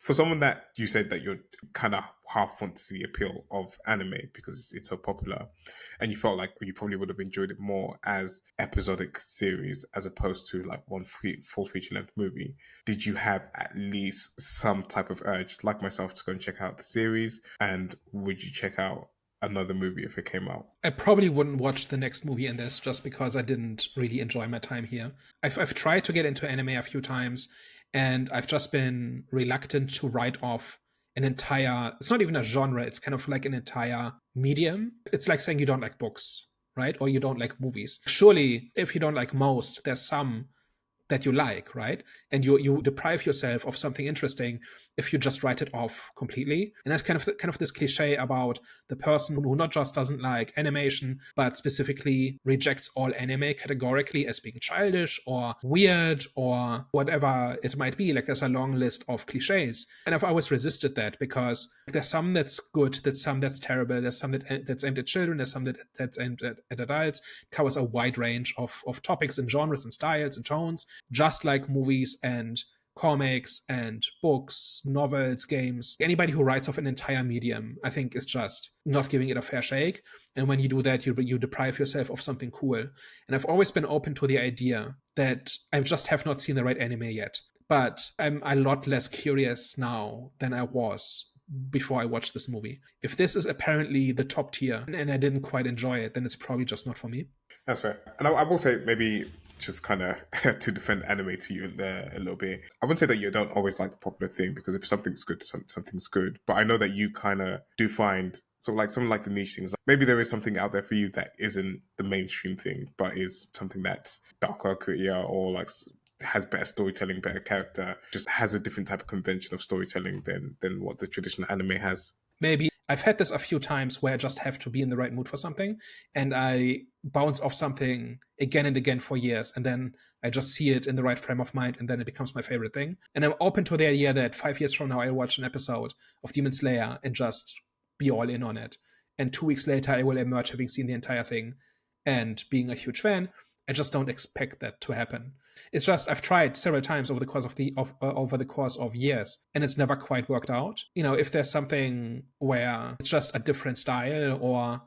For someone that you said that you're kind of half want to see the appeal of anime because it's so popular, and you felt like you probably would have enjoyed it more as episodic series as opposed to like one full feature length movie. Did you have at least some type of urge, like myself, to go and check out the series? And would you check out another movie if it came out? I probably wouldn't watch the next movie in this just because I didn't really enjoy my time here. I've tried to get into anime a few times, and I've just been reluctant to write off an entire, it's not even a genre, it's kind of like an entire medium. It's like saying you don't like books, right? Or you don't like movies. Surely, if you don't like most, there's some that you like, right? And you deprive yourself of something interesting if you just write it off completely. And that's kind of this cliche about the person who not just doesn't like animation, but specifically rejects all anime categorically as being childish or weird or whatever it might be. Like there's a long list of cliches. And I've always resisted that because there's some that's good, there's some that's terrible, there's some that's aimed at children, there's some that's aimed at adults. It covers a wide range of topics and genres and styles and tones, just like movies and comics and books, novels, games. Anybody who writes off an entire medium, I think, is just not giving it a fair shake. And when you do that, you deprive yourself of something cool. And I've always been open to the idea that I just have not seen the right anime yet. But I'm a lot less curious now than I was before I watched this movie. If this is apparently the top tier and I didn't quite enjoy it, then it's probably just not for me. That's fair. And I will say, maybe just kind of to defend anime to you there a little bit, I wouldn't say that you don't always like the popular thing, because if something's good, something's good. But I know that you kind of do find, so like something like the niche things, maybe there is something out there for you that isn't the mainstream thing, but is something that's darker, grittier, or like has better storytelling, better character, just has a different type of convention of storytelling than what the traditional anime has. Maybe I've had this a few times where I just have to be in the right mood for something, and I bounce off something again and again for years, and then I just see it in the right frame of mind, and then it becomes my favorite thing. And I'm open to the idea that 5 years from now I'll watch an episode of Demon Slayer and just be all in on it. And 2 weeks later I will emerge having seen the entire thing and being a huge fan. I just don't expect that to happen. It's just I've tried several times over the course of years, and it's never quite worked out. If there's something where it's just a different style, or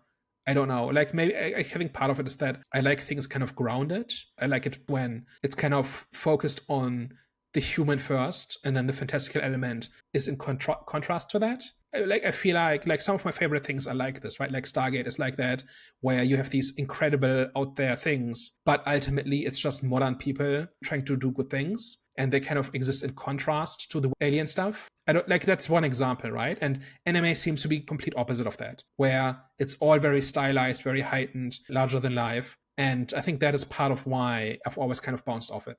I don't know, like maybe I think part of it is that I like things kind of grounded. I like it when it's kind of focused on the human first, and then the fantastical element is in contrast to that. I feel like some of my favorite things are like this, right? Like Stargate is like that, where you have these incredible out there things, but ultimately it's just modern people trying to do good things, and they kind of exist in contrast to the alien stuff. I don't like That's one example, right? And anime seems to be complete opposite of that, where it's all very stylized, very heightened, larger than life. And I think that is part of why I've always kind of bounced off it.